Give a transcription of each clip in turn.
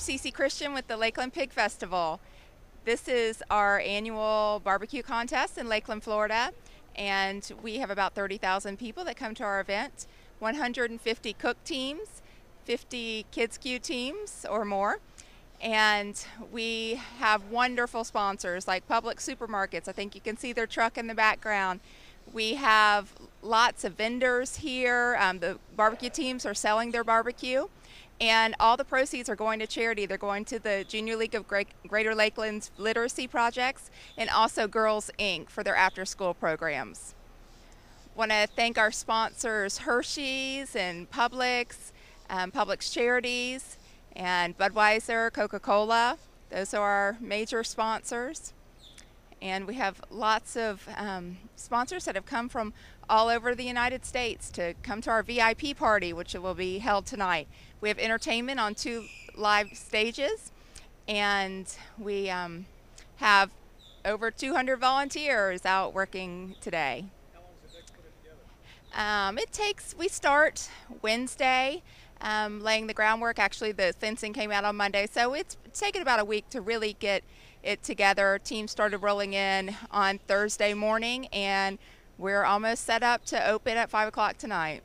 Cece Christian with the Lakeland Pig Festival. This is our annual barbecue contest in Lakeland, Florida, and we have about 30,000 people that come to our event, 150 cook teams, 50 kids queue teams or more, and we have wonderful sponsors like Public Supermarkets. I think you can see their truck in the background. We have lots of vendors here. The barbecue teams are selling their barbecue, and all the proceeds are going to charity. They're going to the Junior League of Greater Lakeland's literacy projects and also Girls Inc. for their after-school programs. Want to thank our sponsors Hershey's and Publix, Publix Charities, and Budweiser, Coca-Cola. Those are our major sponsors. And we have lots of sponsors that have come from all over the United States to come to our VIP party, which will be held tonight. We have entertainment on 2 live stages, and we have over 200 volunteers out working today. How long does it take to put it together? We start Wednesday, laying the groundwork. Actually, the fencing came out on Monday, so it's taken about a week to really get it together. Teams started rolling in on Thursday morning, and we're almost set up to open at 5 o'clock tonight.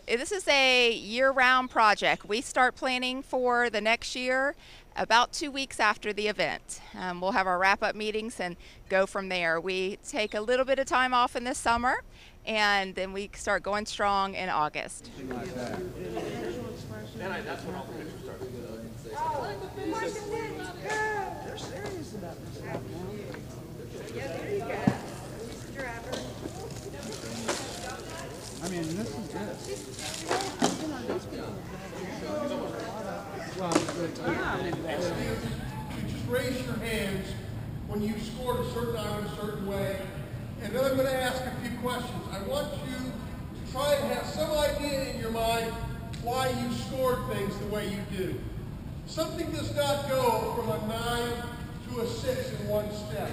This is a year-round project. We start planning for the next year about 2 weeks after the event. We'll have our wrap-up meetings and go from there. We take a little bit of time off in the summer, and then we start going strong in August. That's when all the pictures start. They're serious about this stuff now. Yeah, there you go. Mr. Driver. I mean, this is good. You just raise your hands when you scored a certain item a certain way, and then I'm going to ask a few questions. I want you to try and have some idea in your mind why you scored things the way you do. Something does not go from a 9 to a 6 in one step,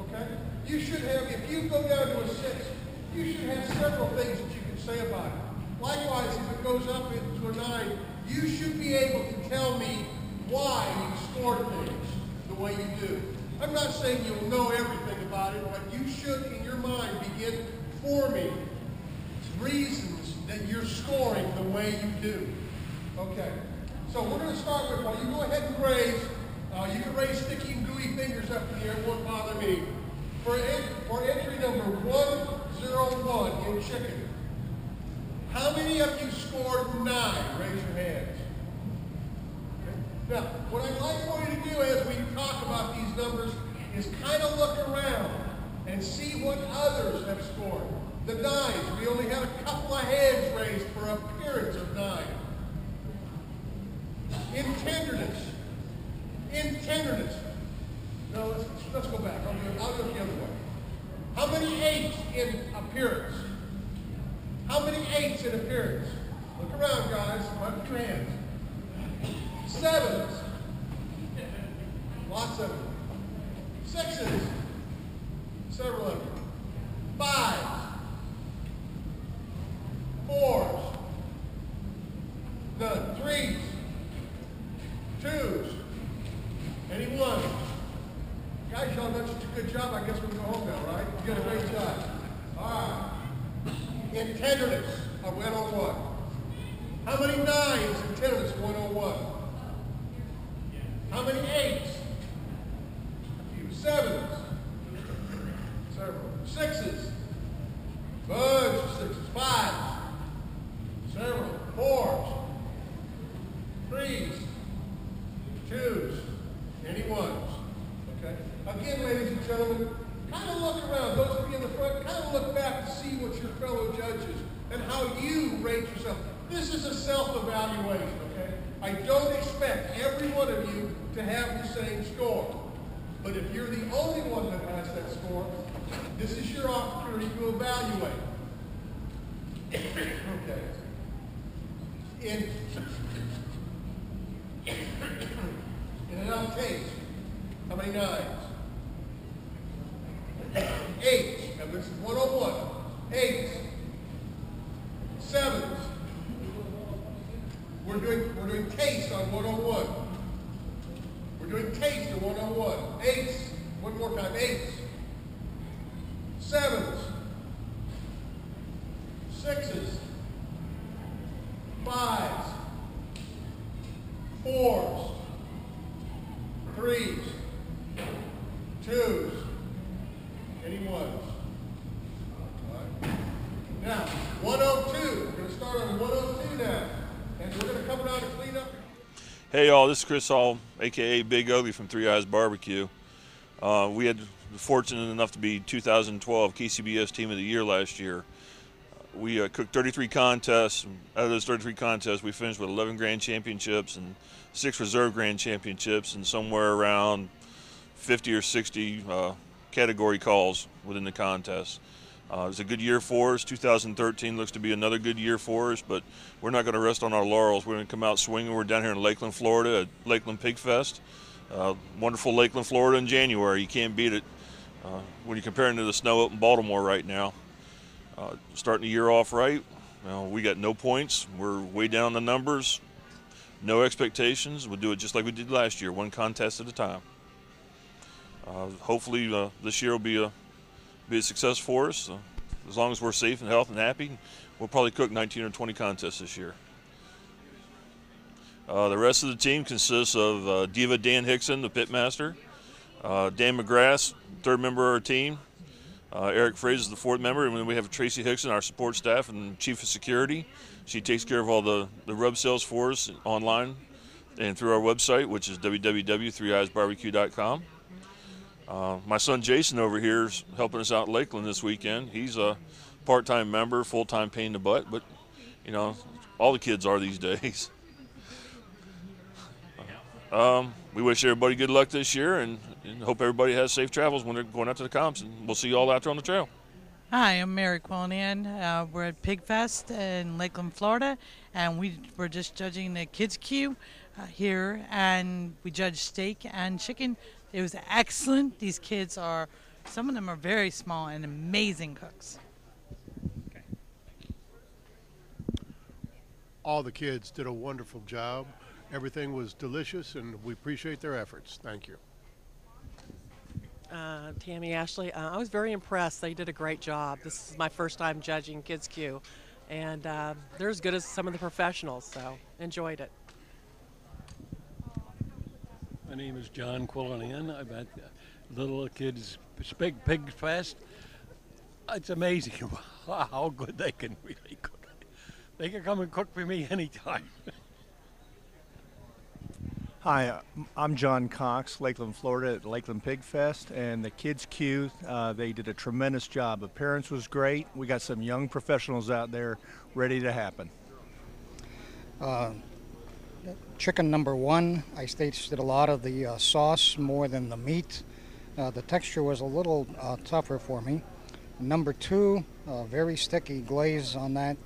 okay? You should have, if you go down to a 6, you should have several things that you can say about it. Likewise, if it goes up into a 9, you should be able to tell me why you scored things the way you do. I'm not saying you'll know everything about it, but you should, in your mind, begin forming reasons that you're scoring the way you do. Okay. So we're going to start with, while you go ahead and raise, you can raise sticky and gooey fingers up in the air, it won't bother me. For entry number 101 in chicken, how many of you scored 9? Raise your hands. Okay. Now, what I'd like for you to do as we talk about these numbers is kind of look around and see what others have scored. The 9s, we only had a couple of hands raised for appearance of 9. In tenderness. No, let's go back. I'll do it the other way. How many 8s in appearance? How many 8s in appearance? Look around, guys. Put your hands. 7s. Lots of them. 6s. Several of them. 5s. 4s. None. 3s. 2s. Any 1s? Guys, y'all done such a good job, I guess we can go home now, right? You did a great job. All right. In tenderness, a 101. How many 9s in tenderness, 101? How many 8s? A few 7s. Several. 6s. Bunch of 6s. 5s. Several. 4s. 3s. 2s. Any 1s? Okay. Again, ladies and gentlemen, kind of look around. Those of you in the front, kind of look back to see what your fellow judges and how you rate yourself. This is a self-evaluation, okay? I don't expect every one of you to have the same score. But if you're the only one that has that score, this is your opportunity to evaluate. Okay. In an out case, how many 9s? 8s. Now this is 101. 8s. 7s. We're we're doing taste on 101. We're doing taste on 101. Eights. One more time. Eights. Sevens. Sixes. Fives. Fours. Threes. Twos. Any ones? All right. Now, 102. We're going to start on 102 now. And we're going to come around and clean up. Hey y'all, this is Chris Hall, aka Big Ugly from Three Eyes Barbecue. We had fortunate enough to be 2012 KCBS Team of the Year last year. We cooked 33 contests. Out of those 33 contests, we finished with 11 grand championships and 6 reserve grand championships, and somewhere around 50 or 60 category calls within the contest. It was a good year for us. 2013 looks to be another good year for us, but we're not going to rest on our laurels. We're going to come out swinging. We're down here in Lakeland, Florida at Lakeland Pigfest. Wonderful Lakeland, Florida in January. You can't beat it when you're comparing to the snow up in Baltimore right now. Starting the year off right, we got no points. We're way down the numbers, no expectations. We'll do it just like we did last year, one contest at a time. Hopefully this year will be a success for us. As long as we're safe and healthy and happy, we'll probably cook 19 or 20 contests this year. The rest of the team consists of Diva Dan Hickson, the pitmaster, Dan McGrath, third member of our team, Eric Fraser is the fourth member, and then we have Tracy Hickson, our support staff and chief of security. She takes care of all the rub sales for us online and through our website, which is www.3eyesbarbecue.com. My son Jason over here is helping us out in Lakeland this weekend. He's a part-time member, full-time pain in the butt, but all the kids are these days. We wish everybody good luck this year, and hope everybody has safe travels when they're going out to the comps, and we'll see you all out there on the trail. Hi, I'm Mary Quillian. We're at Pigfest in Lakeland, Florida, and we're just judging the kids' queue here, and we judged steak and chicken. It was excellent. These kids some of them are very small and amazing cooks. Okay. All the kids did a wonderful job. Everything was delicious, and we appreciate their efforts. Thank you. Tammy Ashley, I was very impressed. They did a great job. This is my first time judging Kids Q, and they're as good as some of the professionals, so enjoyed it. My name is John Quillian. I'm at Little Kids Big Pigfest. It's amazing how good they can really cook. They can come and cook for me anytime. Hi, I'm John Cox, Lakeland, Florida at Lakeland Pigfest, and the Kids Q, they did a tremendous job. Appearance was great. We got some young professionals out there ready to happen. Chicken number 1, I tasted a lot of the sauce more than the meat. The texture was a little tougher for me. Number 2, very sticky glaze on that.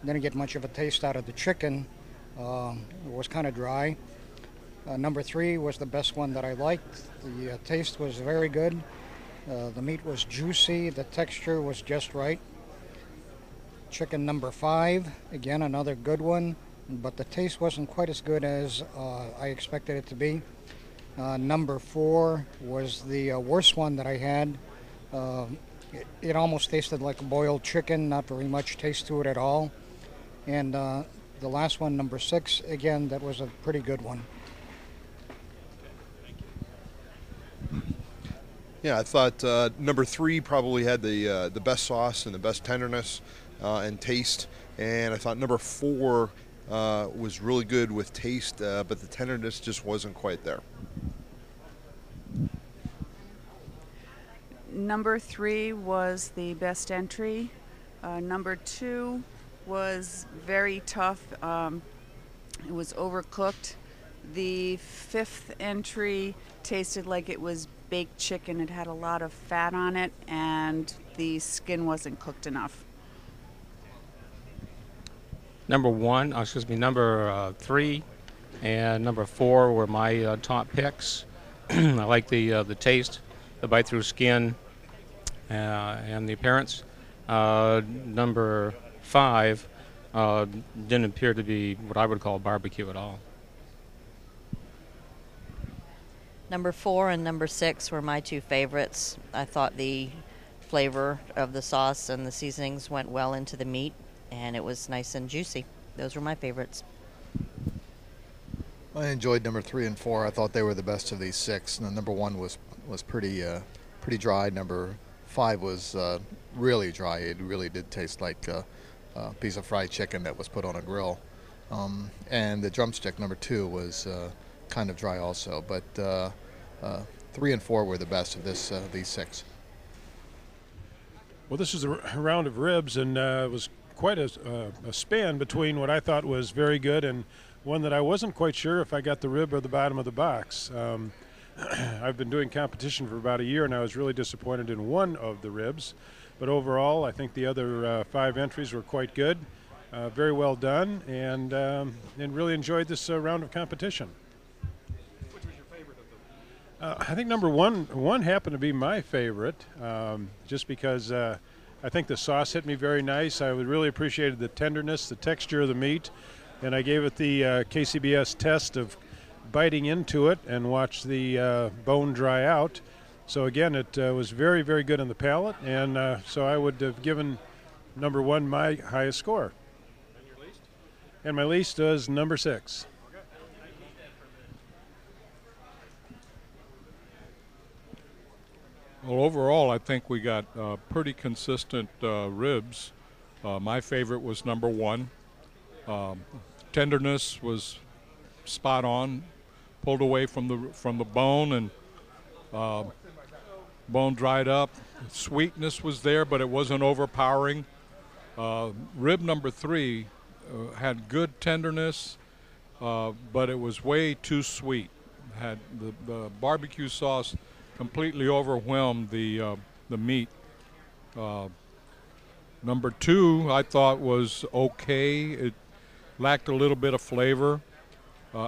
Didn't get much of a taste out of the chicken. It was kind of dry. Number 3 was the best one that I liked. The taste was very good. The meat was juicy. The texture was just right. Chicken number 5, again another good one, but the taste wasn't quite as good as I expected it to be. Number 4 was the worst one that I had. It almost tasted like a boiled chicken, not very much taste to it at all. And the last one, number 6, again, that was a pretty good one. Yeah, I thought number 3 probably had the best sauce and the best tenderness and taste, and I thought number 4 was really good with taste, but the tenderness just wasn't quite there. Number 3 was the best entry. Number 2 was very tough. It was overcooked. The 5th entry tasted like it was baked chicken. It had a lot of fat on it, and the skin wasn't cooked enough. Number 3 and number 4 were my top picks. I like the taste, the bite through skin, and the appearance. Number 5 Didn't appear to be what I would call barbecue at all. Number 4 and number 6 were my two favorites. I thought the flavor of the sauce and the seasonings went well into the meat, and it was nice and juicy. Those were my favorites. I enjoyed number 3 and 4. I thought they were the best of these 6. And number 1 was pretty dry. Number 5 was really dry. It really did taste like a piece of fried chicken that was put on a grill. And the drumstick number 2 was kind of dry also. But 3 and 4 were the best of these 6. Well, this is a round of ribs, and it was quite a span between what I thought was very good and one that I wasn't quite sure if I got the rib or the bottom of the box. I've been doing competition for about a year, and I was really disappointed in one of the ribs. But overall, I think the other 5 entries were quite good, very well done, and really enjoyed this round of competition. Which was your favorite of them? I think number one happened to be my favorite, just because I think the sauce hit me very nice. I really appreciated the tenderness, the texture of the meat, and I gave it the KCBS test of biting into it and watch the bone dry out. So again, it was very, very good on the palate, and so I would have given number 1 my highest score. And your least? And my least was number 6. Well, overall, I think we got pretty consistent ribs. My favorite was number 1. Tenderness was spot on, pulled away from the bone, and bone dried up. Sweetness was there, but it wasn't overpowering. Rib number 3 had good tenderness, but it was way too sweet. Had the barbecue sauce completely overwhelmed the meat. Number 2 I thought was okay. It lacked a little bit of flavor.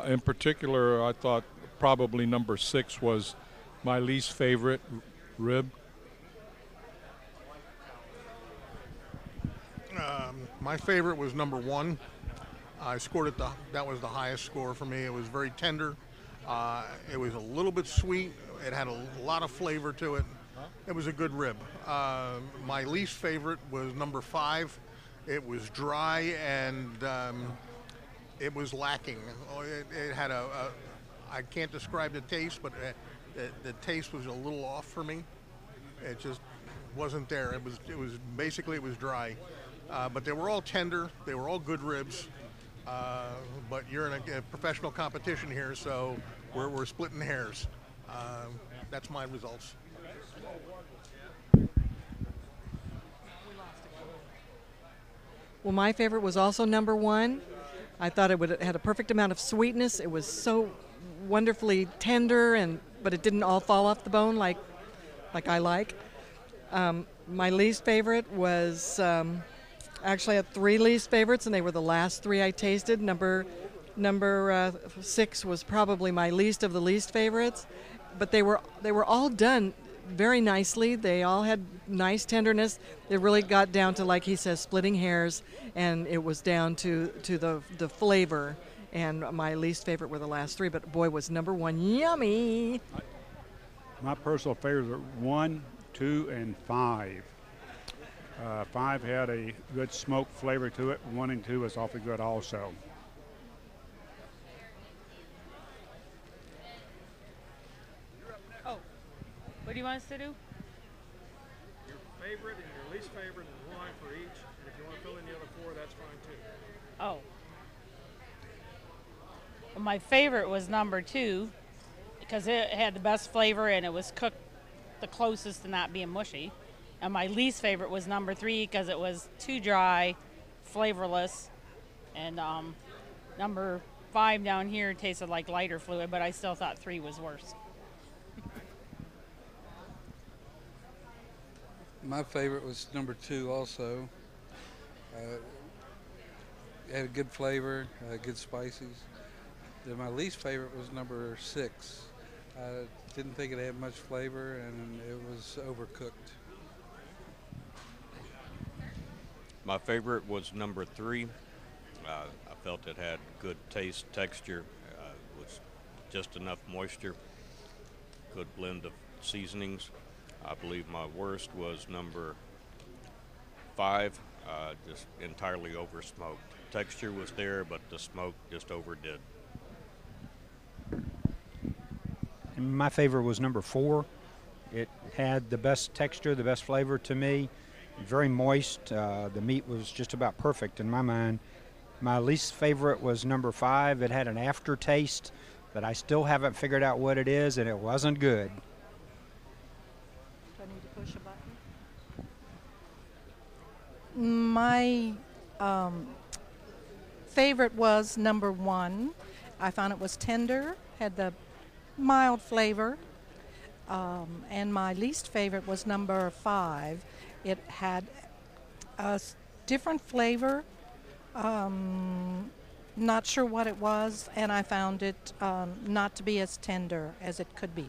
In particular, I thought probably number 6 was my least favorite rib. My favorite was number 1. I scored it. That was the highest score for me. It was very tender. It was a little bit sweet. It had a lot of flavor to it. It was a good rib. My least favorite was number 5. It was dry and it was lacking. It had I can't describe the taste, but the taste was a little off for me. It just wasn't there. It was basically it was dry. But they were all tender. They were all good ribs. But you're in a professional competition here, so we're splitting hairs. That's my results. Well, my favorite was also number 1. I thought it had a perfect amount of sweetness. It was so wonderfully tender, but it didn't all fall off the bone like I like. My least favorite was actually I had 3 least favorites, and they were the last 3 I tasted. Number 6 was probably my least of the least favorites, but they were all done very nicely. They all had nice tenderness. It really got down to, like he says, splitting hairs, and it was down to the flavor. And my least favorite were the last 3, but boy, was number 1 yummy. My personal favorites are 1, 2, and 5. 5 had a good smoke flavor to it. 1 and 2 was awfully good also. Oh, what do you want us to do? Your favorite and your least favorite and why for each. And if you want to fill in the other 4, that's fine too. Oh. Well, my favorite was number 2 because it had the best flavor and it was cooked the closest to not being mushy. And my least favorite was number 3 because it was too dry, flavorless. And number 5 down here tasted like lighter fluid, but I still thought 3 was worse. My favorite was number 2 also. It had a good flavor, good spices. Then my least favorite was number 6. I didn't think it had much flavor and it was overcooked. My favorite was number 3. I felt it had good taste, texture, was just enough moisture, good blend of seasonings. I believe my worst was number 5, just entirely over smoked. Texture was there, but the smoke just overdid. And my favorite was number 4. It had the best texture, the best flavor to me. Very moist. The meat was just about perfect in my mind. My least favorite was number 5. It had an aftertaste that I still haven't figured out what it is, and it wasn't good. Do I need to push a button? My favorite was number 1. I found it was tender, had the mild flavor. And my least favorite was number 5. It had a different flavor, not sure what it was, and I found it not to be as tender as it could be.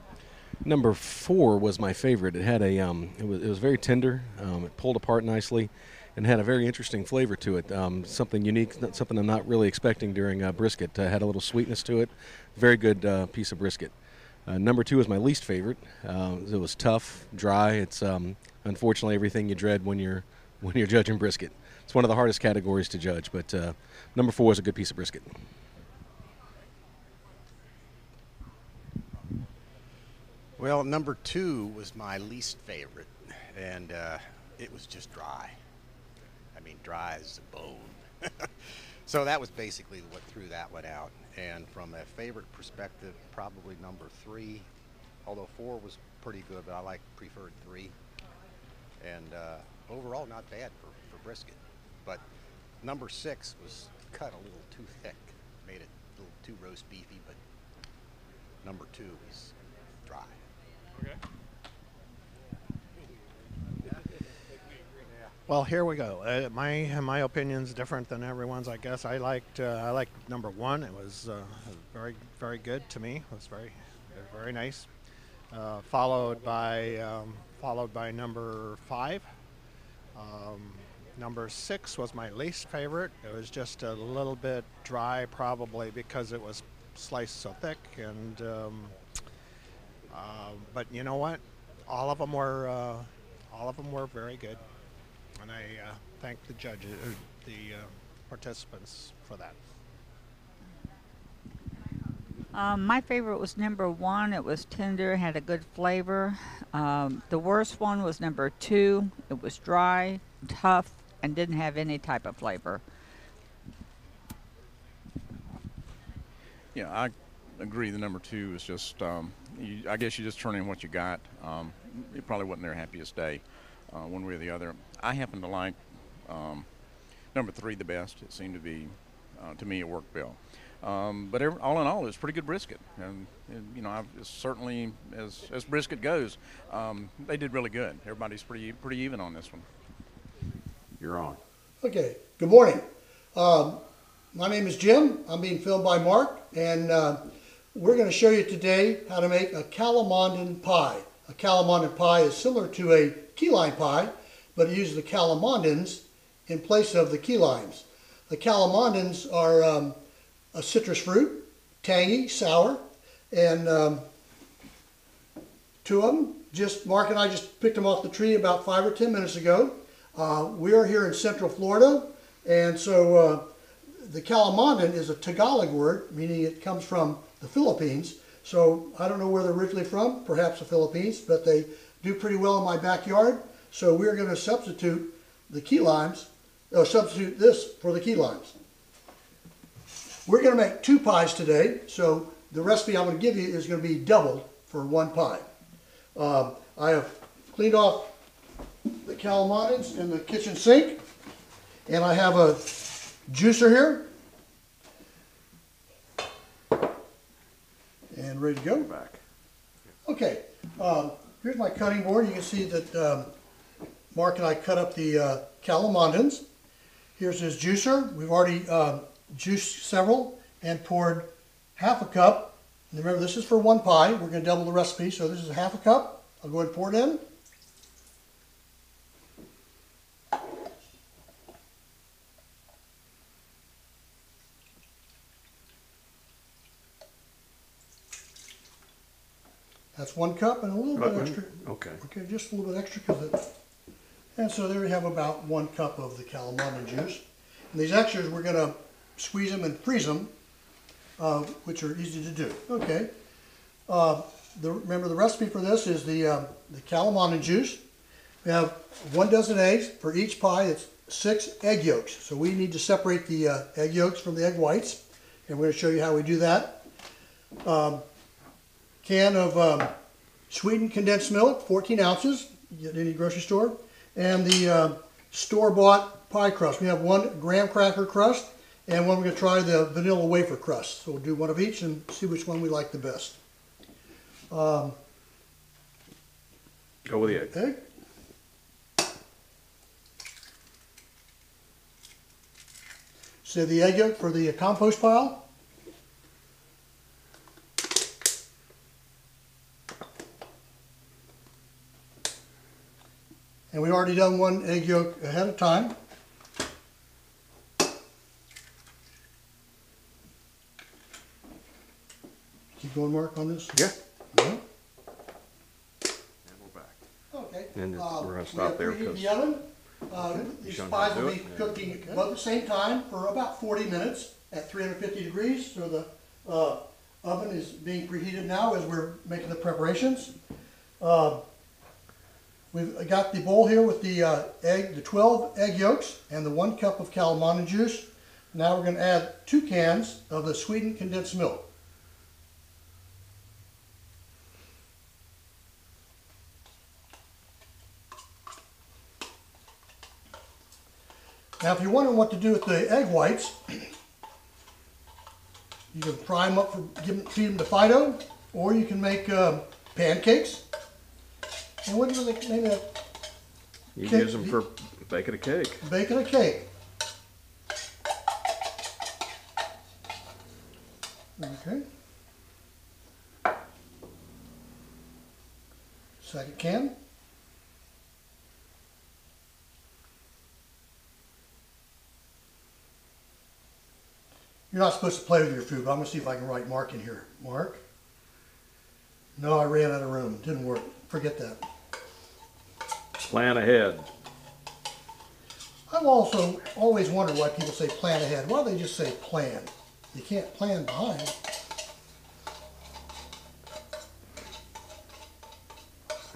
Number 4 was my favorite. It had a it was very tender. It pulled apart nicely, and had a very interesting flavor to it. Something unique, something I'm not really expecting during brisket. Had a little sweetness to it. Very good piece of brisket. Number 2 is my least favorite. It was tough, dry. It's unfortunately everything you dread when you're judging brisket. It's one of the hardest categories to judge, but number 4 is a good piece of brisket. Well, number 2 was my least favorite, and it was just dry. I mean, dry as a bone. So that was basically what threw that one out. And from a favorite perspective, probably number 3, although 4 was pretty good, but I preferred 3. And overall, not bad for brisket. But number 6 was cut a little too thick, made it a little too roast beefy, but number 2 was dry. Okay. Well, here we go. My opinion's different than everyone's, I guess. I liked number 1. It was very, very good to me. It was very, very nice. Followed by number 5. Number 6 was my least favorite. It was just a little bit dry, probably because it was sliced so thick. And but you know what? All of them were very good. And I thank the judges, the participants for that. My favorite was number 1. It was tender, had a good flavor. The worst one was number 2. It was dry, tough, and didn't have any type of flavor. Yeah, I agree. The number 2 is just, I guess you just turn in what you got. It probably wasn't their happiest day, one way or the other. I happen to like number 3 the best. It seemed to be, to me, it worked well. But all in all, it was pretty good brisket. And you know, certainly, as brisket goes, they did really good. Everybody's pretty even on this one. You're on. Okay, good morning. My name is Jim. I'm being filmed by Mark, and we're going to show you today how to make a calamondin pie. A calamondin pie is similar to a key lime pie, but it uses the calamondins in place of the key limes. The calamondins are a citrus fruit, tangy, sour, and 2 of them, Mark and I just picked them off the tree about 5 or 10 minutes ago. We are here in Central Florida, and so the calamondin is a Tagalog word, meaning it comes from the Philippines. So I don't know where they're originally from, perhaps the Philippines, but they do pretty well in my backyard. So we're going to substitute the key limes, or substitute this for the key limes. We're going to make 2 pies today, so the recipe I'm going to give you is going to be doubled for 1 pie. I have cleaned off the calamondins in the kitchen sink, and I have a juicer here, and ready to go. Okay, here's my cutting board. You can see that Mark and I cut up the calamondins. Here's his juicer. We've already juiced several and poured half a cup. And remember, this is for 1 pie. We're going to double the recipe, so this is half a cup. I'll go ahead and pour it in. That's 1 cup and a little bit extra. Okay. Okay, just a little bit extra because it. And so there we have about 1 cup of the calamari juice. And these extras, we're going to squeeze them and freeze them, which are easy to do. Okay. Remember the recipe for this is the calamari juice. We have 1 dozen eggs. For each pie, it's 6 egg yolks. So we need to separate the egg yolks from the egg whites. And we're going to show you how we do that. Can of sweetened condensed milk, 14 ounces. You get any grocery store. And the store-bought pie crust. We have 1 graham cracker crust, and one we're going to try the vanilla wafer crust. So we'll do 1 of each and see which one we like the best. Go with the egg. Egg. So the egg yolk for the compost pile. And we already done 1 egg yolk ahead of time. Keep going, Mark, on this? Yeah. Yeah. And we're back. Okay. And we're going to stop there because because the oven. Okay. These Show 'em pies how to will do be it. cooking Okay. about the same time for about 40 minutes at 350 degrees. So the oven is being preheated now as we're making the preparations. We've got the bowl here with the 12 egg yolks and the 1 cup of calamari juice. Now we're going to add 2 cans of the sweetened condensed milk. Now if you're wondering what to do with the egg whites, you can fry them up, feed them to Fido, or you can make pancakes. And what do they name that? you use them for baking a cake. Baking a cake. Okay. Second can. You're not supposed to play with your food, but I'm going to see if I can write Mark in here. Mark? No, I ran out of room. Didn't work. Forget that. Plan ahead. I've also always wondered why people say plan ahead. Why don't they just say plan? You can't plan behind.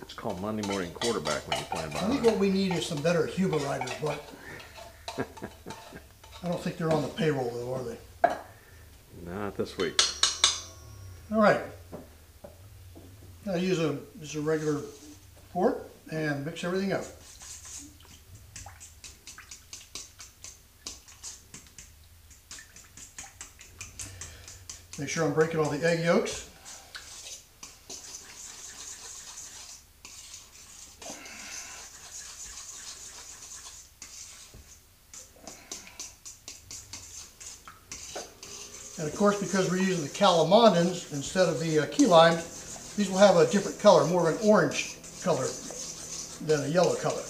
It's called Monday morning quarterback when you plan I behind. think what we need is some better Huber writers, but I don't think they're on the payroll though, are they? Not this week. All right. Now use just a regular fork and mix everything up. Make sure I'm breaking all the egg yolks. And of course, because we're using the calamandins instead of the key limes, these will have a different color, more of an orange color than a yellow color.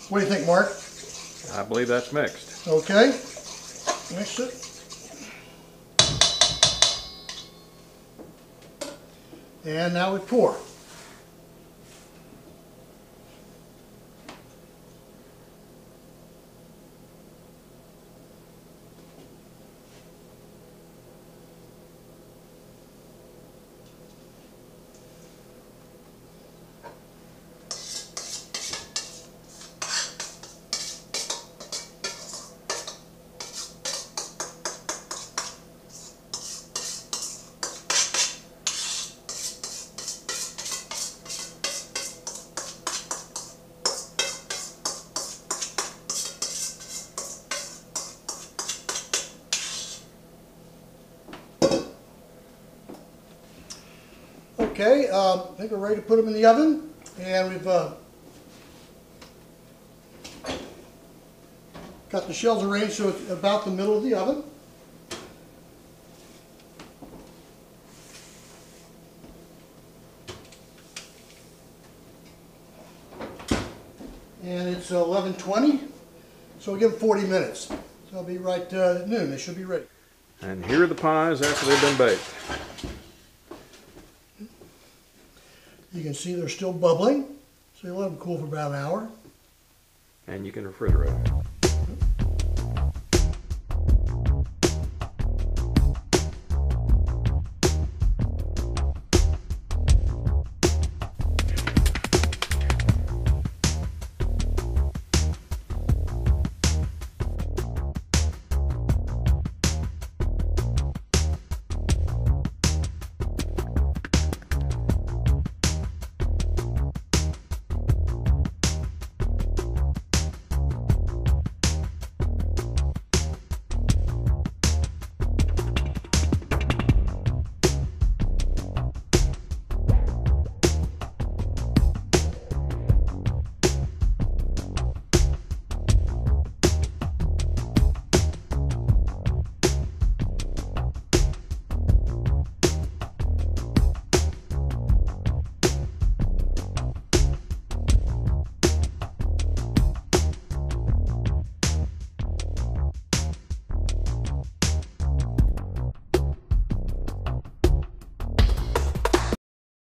What do you think, Mark? I believe that's mixed. Okay. Mix it. And now we pour. Okay, I think we're ready to put them in the oven, and we've got the shells arranged so it's about the middle of the oven. And it's 11:20, so we'll give them 40 minutes. So it'll be right at noon. They should be ready. And here are the pies after they've been baked. You can see they're still bubbling, so you let them cool for about an hour. And you can refrigerate them.